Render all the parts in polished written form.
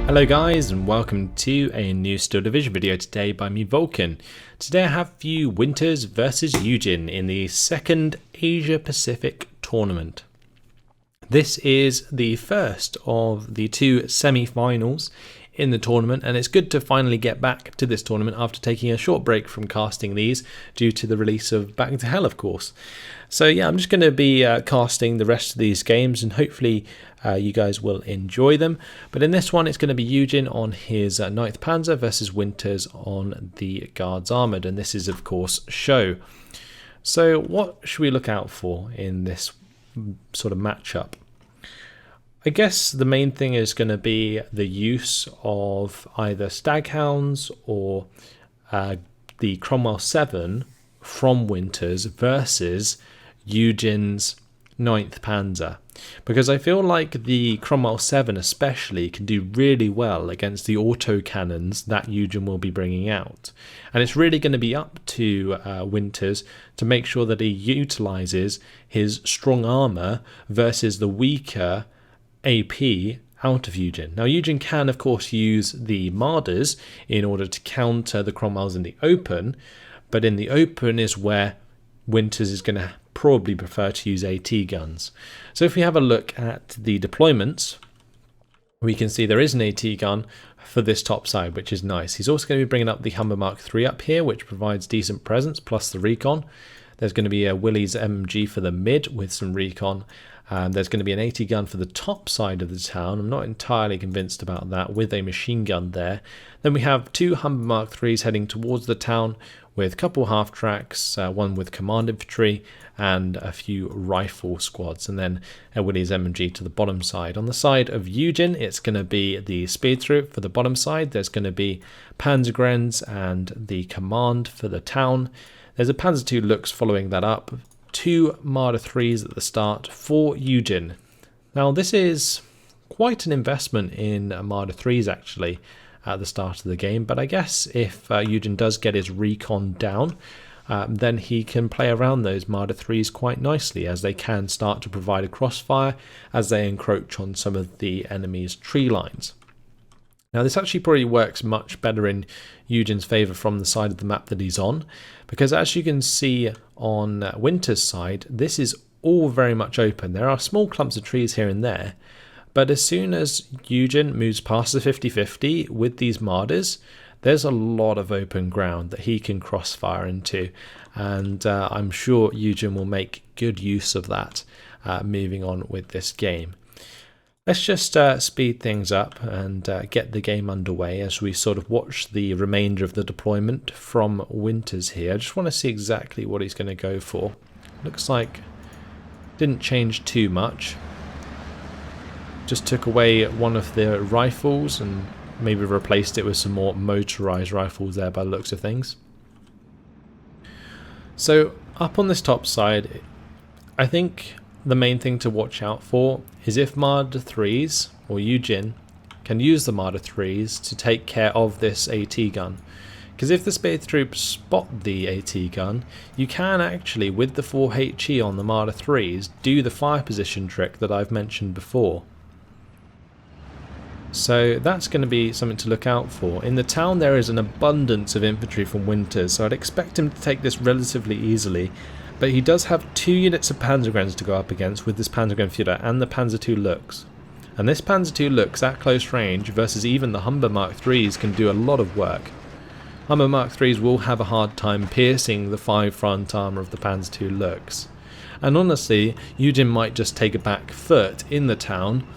Hello guys and welcome to a new Steel Division video today by me Vulcan. Today I have for you Winters versus YueJin in the second Asia Pacific tournament. This is the first of the two semi-finals in the tournament, and it's good to finally get back to this tournament after taking a short break from casting these due to the release of Back to Hell, of course. So yeah, I'm just going to be casting the rest of these games, and hopefully you guys will enjoy them. But in this one, it's going to be YueJin on his 9th Panzer versus Winters on the Guards Armoured, and this is of course Cheux. So what should we look out for in this sort of matchup? I guess the main thing is going to be the use of either Staghounds or the Cromwell 7 from Winters versus YueJin's 9th Panzer. Because I feel like the Cromwell 7 especially can do really well against the autocannons that YueJin will be bringing out. And it's really going to be up to Winters to make sure that he utilises his strong armour versus the weaker AP out of YueJin. Now YueJin can of course use the Marders in order to counter the Cromwells in the open, but in the open is where Winters is going to probably prefer to use AT guns. So if we have a look at the deployments, we can see there is an AT gun for this top side, which is nice. He's also going to be bringing up the Humber Mark III up here, which provides decent presence plus the recon. There's going to be a Willys MG for the mid with some recon. There's going to be an AT gun for the top side of the town. I'm not entirely convinced about that, with a machine gun there. Then we have two Humber Mark IIIs heading towards the town with a couple half tracks, one with command infantry and a few rifle squads, and then a Willys MG to the bottom side. On the side of YueJin, it's going to be the speed troop for the bottom side. There's going to be Panzergrenz and the command for the town. There's a Panzer II Lux following that up. Two Marder 3s at the start for YueJin. Now this is quite an investment in Marder 3s actually at the start of the game, but I guess if YueJin does get his recon down, then he can play around those Marder 3s quite nicely, as they can start to provide a crossfire as they encroach on some of the enemy's tree lines. Now this actually probably works much better in YueJin's favour from the side of the map that he's on, because as you can see on Winters' side, this is all very much open. There are small clumps of trees here and there, but as soon as YueJin moves past the 50-50 with these Marders, there's a lot of open ground that he can crossfire into, and I'm sure YueJin will make good use of that moving on with this game. Let's just speed things up and get the game underway as we sort of watch the remainder of the deployment from Winters here. I just want to see exactly what he's going to go for. Looks like didn't change too much. Just took away one of the rifles and maybe replaced it with some more motorized rifles there by the looks of things. So up on this top side, I think the main thing to watch out for is if Marder 3s or YueJin can use the Marder 3s to take care of this AT gun. Because if the speed troops spot the AT gun, you can actually, with the 4HE on the Marder 3s, do the fire position trick that I've mentioned before. So that's going to be something to look out for. In the town there is an abundance of infantry from Winters, so I'd expect him to take this relatively easily. But he does have 2 units of Panzergrenz to go up against with this Panzergrenführer and the Panzer II Lux. And this Panzer II Lux at close range versus even the Humber Mark IIIs can do a lot of work. Humber Mark IIIs will have a hard time piercing the 5 front armour of the Panzer II Lux. And honestly, YueJin might just take a back foot in the town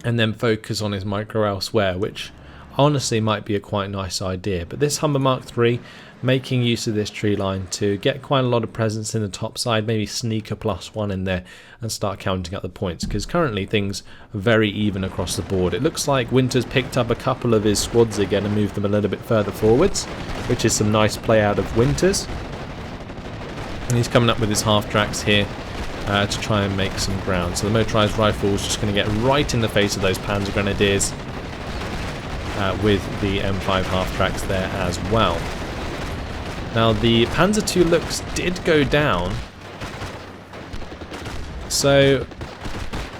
and then focus on his micro elsewhere, which honestly might be a quite nice idea. But this Humber Mark III, making use of this tree line to get quite a lot of presence in the top side, maybe sneak a +1 in there and start counting up the points, because currently things are very even across the board. It looks like Winters picked up a couple of his squads again and moved them a little bit further forwards, which is some nice play out of Winters. And he's coming up with his half tracks here to try and make some ground. So the motorised rifle is just going to get right in the face of those Panzer Grenadiers with the M5 half tracks there as well. Now the Panzer II Lux did go down, so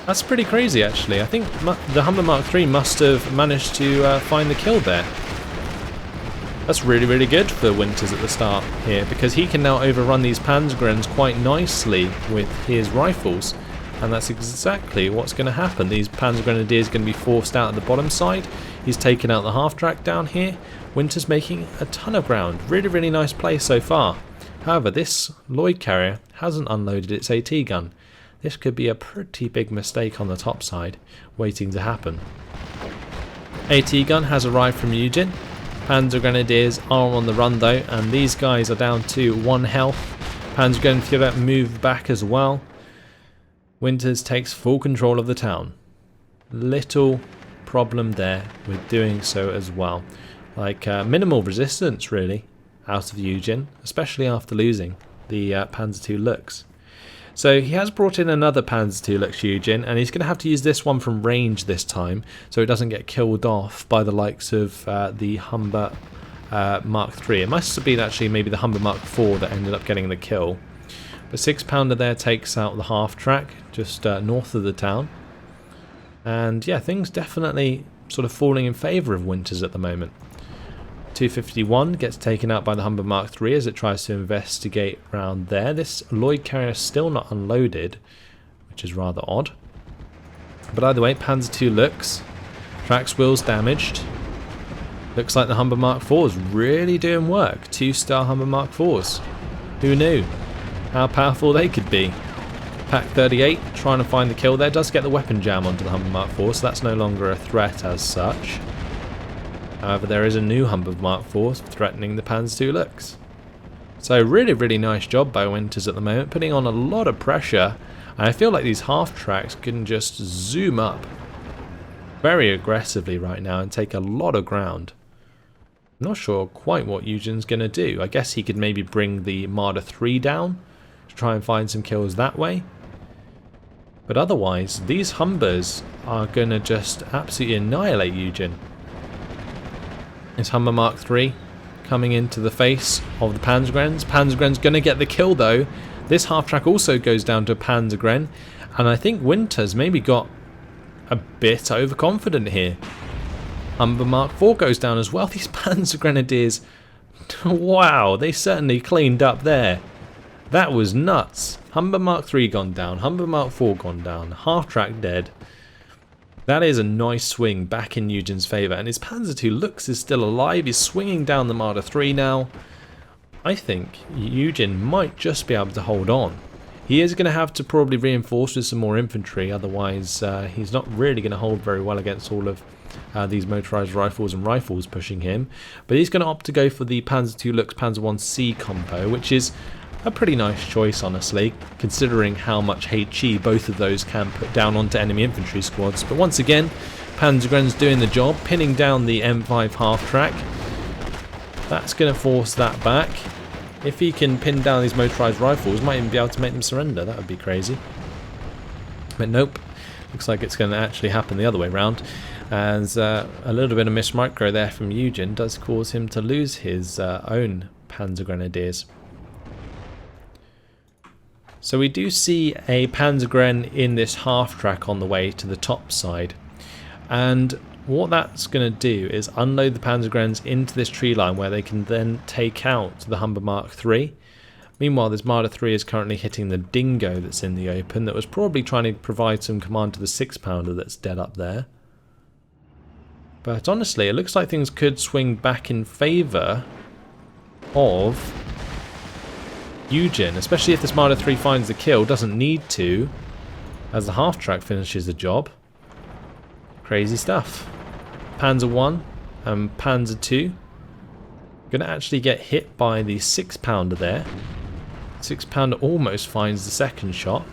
That's pretty crazy, actually. I think the Humber Mark III must have managed to find the kill there. That's really, really good for Winters at the start here, because he can now overrun these Panzergrens quite nicely with his rifles. And that's exactly what's going to happen. These Panzer Grenadiers are going to be forced out at the bottom side. He's taken out the half-track down here. Winters making a ton of ground. Really, really nice play so far. However, this Lloyd carrier hasn't unloaded its AT gun. This could be a pretty big mistake on the top side, waiting to happen. AT gun has arrived from YueJin. Panzer Grenadiers are on the run though, and these guys are down to 1 health. Panzer Grenadier move back as well. Winters takes full control of the town. Little problem there with doing so as well. Like minimal resistance really out of YueJin, especially after losing the Panzer II Lux. So he has brought in another Panzer II Lux YueJin, and he's going to have to use this one from range this time, so it doesn't get killed off by the likes of the Humber Mark III. It must have been actually maybe the Humber Mark IV that ended up getting the kill. The 6-pounder there takes out the half-track just north of the town. And yeah, things definitely sort of falling in favour of Winters at the moment. 251 gets taken out by the Humber Mark III as it tries to investigate around there. This Lloyd carrier is still not unloaded, which is rather odd. But either way, Panzer II Lux. Tracks wheels damaged. Looks like the Humber Mark IV is really doing work. 2-star Humber Mark IVs. Who knew how powerful they could be? Pack 38 trying to find the kill there. Does get the weapon jam onto the Humber Mark IV, so that's no longer a threat as such. However, there is a new Humber Mark IV threatening the Panzer II Lux. So really, really nice job by Winters at the moment, putting on a lot of pressure. And I feel like these half-tracks can just zoom up very aggressively right now and take a lot of ground. I'm not sure quite what YueJin's going to do. I guess he could maybe bring the Marder III down to try and find some kills that way. But otherwise, these Humbers are going to just absolutely annihilate YueJin. It's Humber Mark III coming into the face of the Panzergrens. Panzergren's going to get the kill though. This half-track also goes down to a Panzergren. And I think Winters maybe got a bit overconfident here. Humber Mark IV goes down as well. These Panzer Grenadiers, wow, they certainly cleaned up there. That was nuts. Humber Mark III gone down. Humber Mark IV gone down. Half-track dead. That is a nice swing back in YueJin's favour. And his Panzer II Lux is still alive. He's swinging down the Marder III now. I think YueJin might just be able to hold on. He is going to have to probably reinforce with some more infantry. Otherwise, he's not really going to hold very well against all of these motorised rifles and rifles pushing him. But he's going to opt to go for the Panzer II Lux Panzer I-C combo, which is a pretty nice choice, honestly, considering how much HE both of those can put down onto enemy infantry squads. But once again, Panzergren's doing the job, pinning down the M5 half-track. That's going to force that back. If he can pin down these motorised rifles, might even be able to make them surrender. That would be crazy. But nope. Looks like it's going to actually happen the other way round. As a little bit of miss micro there from YueJin does cause him to lose his own Panzer Grenadiers. So we do see a Panzergren in this half-track on the way to the top side. And what that's going to do is unload the Panzergrens into this tree line where they can then take out the Humber Mark III. Meanwhile, this Marder III is currently hitting the Dingo that's in the open that was probably trying to provide some command to the 6-pounder that's dead up there. But honestly, it looks like things could swing back in favour of YueJin, especially if this Marder III finds the kill. Doesn't need to, as the half-track finishes the job. Crazy stuff. Panzer I and Panzer II going to actually get hit by the 6-pounder there. 6-pounder almost finds the second shot.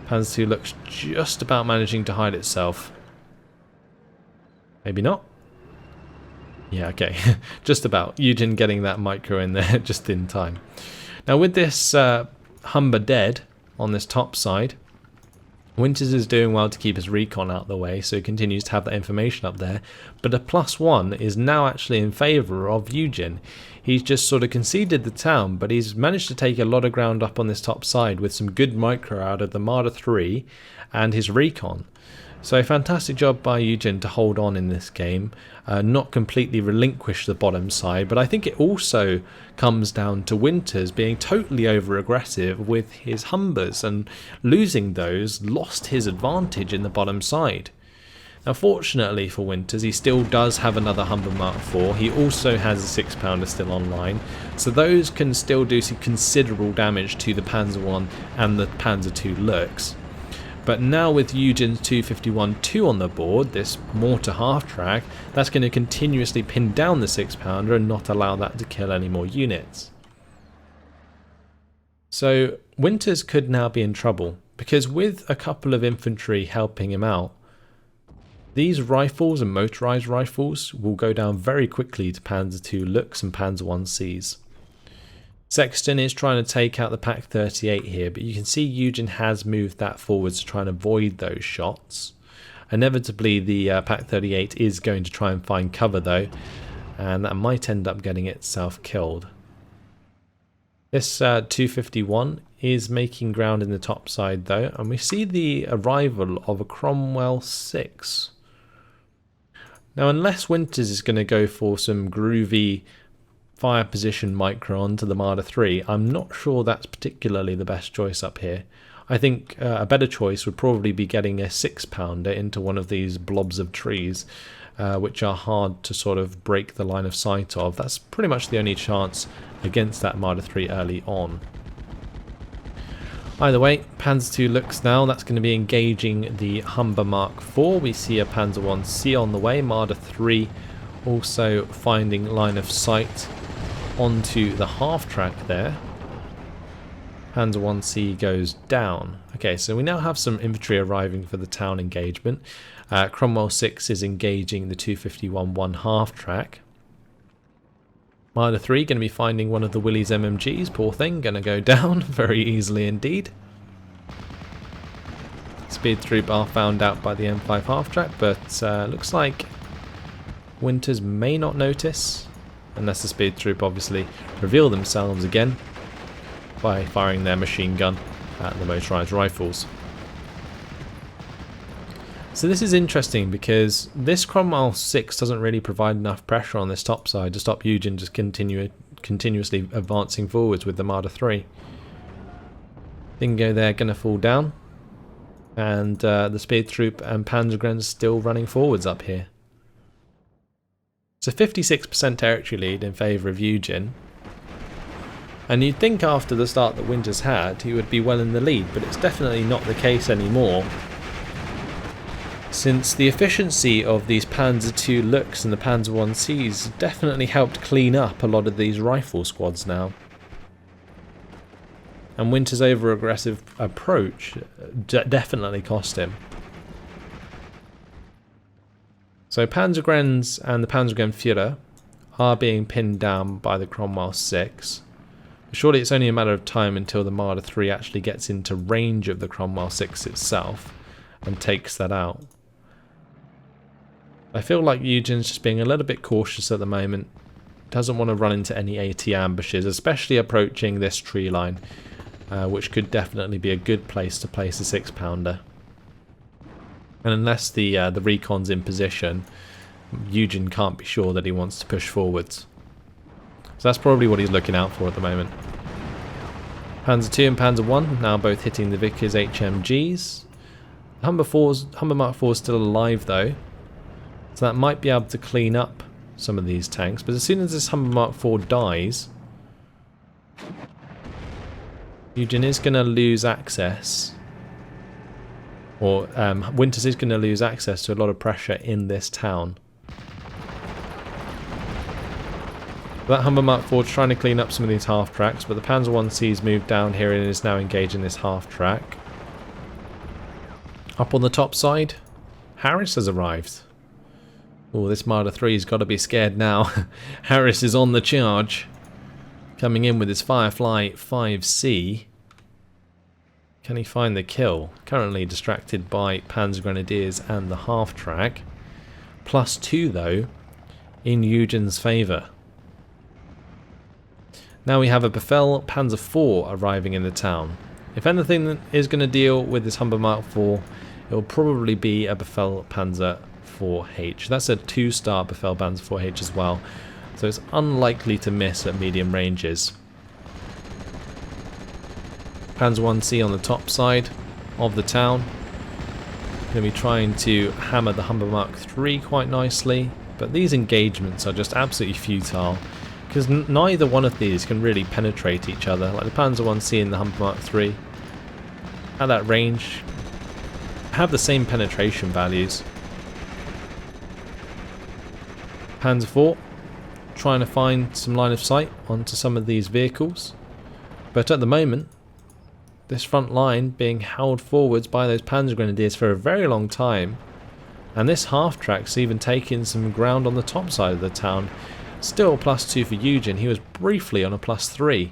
Panzer II looks just about managing to hide itself. Maybe not. Yeah, okay. Just about. YueJin getting that micro in there just in time. Now with this Humber dead on this top side, Winters is doing well to keep his recon out of the way, so he continues to have that information up there. But a +1 is now actually in favour of YueJin. He's just sort of conceded the town, but he's managed to take a lot of ground up on this top side with some good micro out of the Marder 3 and his recon. So fantastic job by YueJin to hold on in this game, not completely relinquish the bottom side, but I think it also comes down to Winters being totally over aggressive with his Humbers, and losing those lost his advantage in the bottom side. Now fortunately for Winters, he still does have another Humber Mark IV. He also has a 6-pounder still online, so those can still do some considerable damage to the Panzer I and the Panzer II Lux. But now with YueJin's 251-2 on the board, this mortar half-track, that's going to continuously pin down the 6-pounder and not allow that to kill any more units. So Winters could now be in trouble, because with a couple of infantry helping him out, these rifles and motorized rifles will go down very quickly to Panzer II Lux and Panzer I Cs. Sexton is trying to take out the Pak 38 here, but you can see YueJin has moved that forwards to try and avoid those shots. Inevitably the Pak 38 is going to try and find cover though, and that might end up getting itself killed. This 251 is making ground in the top side though, and we see the arrival of a Cromwell 6. Now unless Winters is going to go for some groovy fire position micro onto the Marder 3, I'm not sure that's particularly the best choice up here. I think a better choice would probably be getting a 6-pounder into one of these blobs of trees, which are hard to sort of break the line of sight of. That's pretty much the only chance against that Marder 3 early on. Either way, Panzer II Lux now, that's going to be engaging the Humber Mark IV. We see a Panzer I C on the way, Marder 3 also finding line of sight onto the half-track there. Panzer I C goes down. Okay, so we now have some infantry arriving for the town engagement. Cromwell 6 is engaging the 251-1 half-track. Marder 3 going to be finding one of the Willys MMGs, poor thing, going to go down very easily indeed. Speed troop are found out by the M5 half-track, but looks like Winters may not notice, unless the speed troop obviously reveal themselves again by firing their machine gun at the motorized rifles. So this is interesting because this Cromwell 6 doesn't really provide enough pressure on this top side to stop YueJin just continuously advancing forwards with the Marder 3. Dingo there going to fall down, and the speed troop and Panzergren's still running forwards up here. It's a 56% territory lead in favour of YueJin, and you'd think after the start that Winters had he would be well in the lead, but it's definitely not the case anymore, since the efficiency of these Panzer II Lux and the Panzer I Cs definitely helped clean up a lot of these rifle squads now. And Winters' over-aggressive approach definitely cost him. So Panzergrens and the Panzergren Führer are being pinned down by the Cromwell 6. Surely it's only a matter of time until the Marder 3 actually gets into range of the Cromwell 6 itself and takes that out. I feel like YueJin's just being a little bit cautious at the moment. Doesn't want to run into any AT ambushes, especially approaching this tree line, which could definitely be a good place to place a 6-pounder. And unless the recon's in position, YueJin can't be sure that he wants to push forwards. So that's probably what he's looking out for at the moment. Panzer II and Panzer I now both hitting the Vickers HMGs. Humber Mark IV is still alive though, so that might be able to clean up some of these tanks. But as soon as this Humber Mark IV dies, YueJin is going to lose access, or Winters is going to lose access to a lot of pressure in this town. That Humber Mark IV is trying to clean up some of these half-tracks, but the Panzer I C's moved down here and is now engaging this half-track. Up on the top side, Harris has arrived. Oh, this Marder 3's got to be scared now. Harris is on the charge, coming in with his Firefly 5C. Can he find the kill? Currently distracted by Panzer Grenadiers and the half-track. +2 though, in YueJin's favour. Now we have a Befehl Panzer IV arriving in the town. If anything is going to deal with this Humber Mark IV, it will probably be a Befehl Panzer IV-H. That's a 2-star Befehl Panzer IV-H as well, so it's unlikely to miss at medium ranges. Panzer 1C on the top side of the town. Going to be trying to hammer the Humber Mark III quite nicely, but these engagements are just absolutely futile because neither one of these can really penetrate each other. Like the Panzer 1C and the Humber Mark III at that range have the same penetration values. Panzer IV trying to find some line of sight onto some of these vehicles, but at the moment this front line being held forwards by those Panzer Grenadiers for a very long time, and this half-track's even taking some ground on the top side of the town. Still +2 for YueJin, he was briefly on a +3.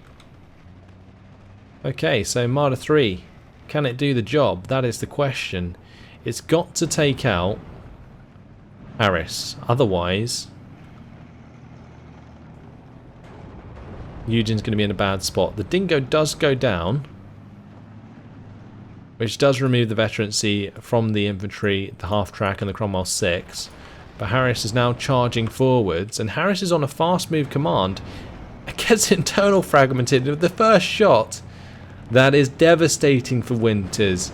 Okay, so Marder 3, can it do the job? That is the question. It's got to take out Harris, otherwise YueJin's going to be in a bad spot. The Dingo does go down, which does remove the veterancy from the infantry, the half-track and the Cromwell 6. But Harris is now charging forwards, and Harris is on a fast move command. It gets internal fragmented with the first shot. That is devastating for Winters.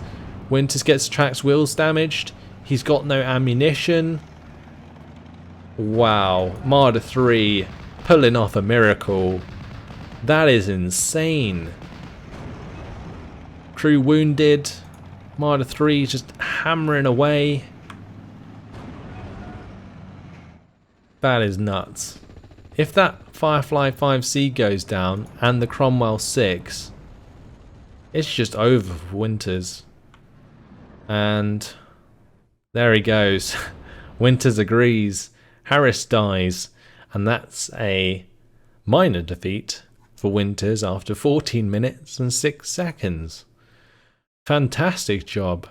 Winters gets track's wheels damaged. He's got no ammunition. Wow, Marder 3 pulling off a miracle. That is insane. Crew wounded. Marder 3 just hammering away. That is nuts. If that Firefly 5C goes down and the Cromwell 6, it's just over for Winters. And there he goes. Winters agrees. Harris dies. And that's a minor defeat for Winters after 14 minutes and 6 seconds. Fantastic job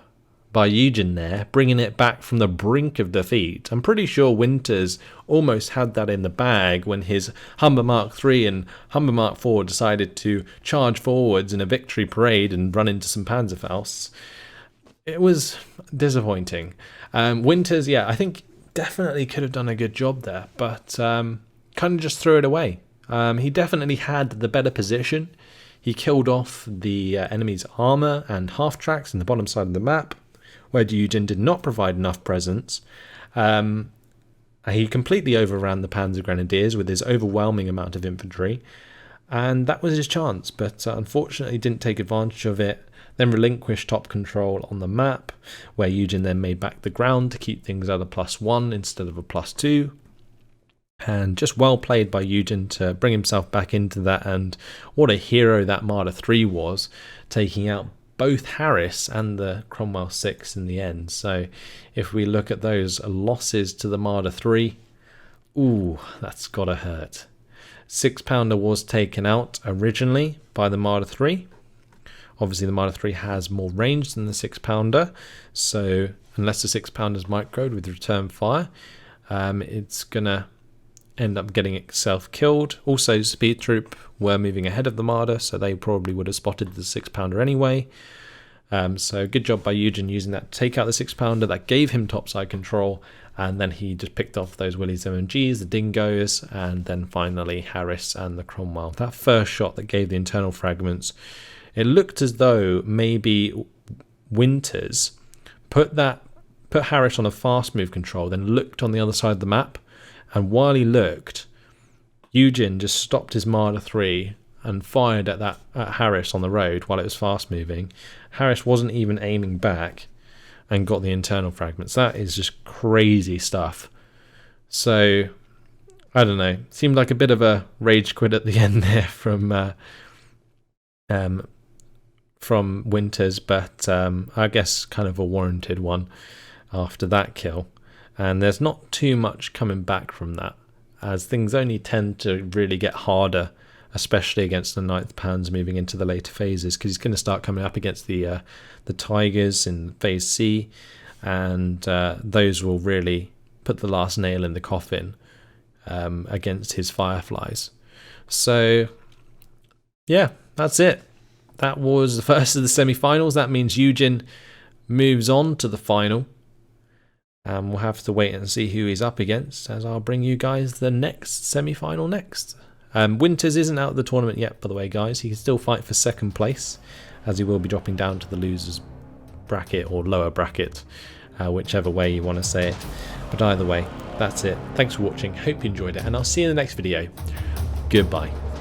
by YueJin there, bringing it back from the brink of defeat. I'm pretty sure Winters almost had that in the bag when his Humber Mark III and Humber Mark IV decided to charge forwards in a victory parade and run into some Panzerfausts. It was disappointing. Winters, yeah, I think definitely could have done a good job there, but kind of just threw it away. He definitely had the better position. He killed off the enemy's armour and half-tracks in the bottom side of the map, where YueJin did not provide enough presence. He completely overran the Panzer Grenadiers with his overwhelming amount of infantry, and that was his chance, but unfortunately didn't take advantage of it, then relinquished top control on the map, where YueJin then made back the ground to keep things at a +1 instead of a +2. And just well played by YueJin to bring himself back into that, and what a hero that Marder 3 was, taking out both Harris and the Cromwell 6 in the end. So if we look at those losses to the Marder 3, ooh, that's gotta hurt. 6-pounder was taken out originally by the Marder 3. Obviously the Marder 3 has more range than the 6-pounder, so unless the 6-pounder's microed with return fire, it's gonna end up getting itself killed. Also, Speed Troop were moving ahead of the Marder, so they probably would have spotted the 6-pounder anyway. So good job by YueJin using that to take out the 6-pounder. That gave him topside control, and then he just picked off those Willys MMGs, the Dingoes, and then finally Harris and the Cromwell. That first shot that gave the internal fragments, it looked as though maybe Winters put Harris on a fast move control, then looked on the other side of the map. And while he looked, YueJin just stopped his Marder 3 and fired at Harris on the road while it was fast moving. Harris wasn't even aiming back and got the internal fragments. That is just crazy stuff. So, I don't know. Seemed like a bit of a rage quit at the end there from Winters, but I guess kind of a warranted one after that kill. And there's not too much coming back from that, as things only tend to really get harder especially against the 9th Pans moving into the later phases, because he's going to start coming up against the Tigers in Phase C, and those will really put the last nail in the coffin against his Fireflies. So yeah, that's it. That was the first of the semi-finals. That means YueJin moves on to the final. We'll have to wait and see who he's up against, as I'll bring you guys the next semi-final next. Winters isn't out of the tournament yet, by the way, guys. He can still fight for 2nd place, as he will be dropping down to the losers bracket or lower bracket, whichever way you want to say it. But either way, that's it. Thanks for watching. Hope you enjoyed it, and I'll see you in the next video. Goodbye.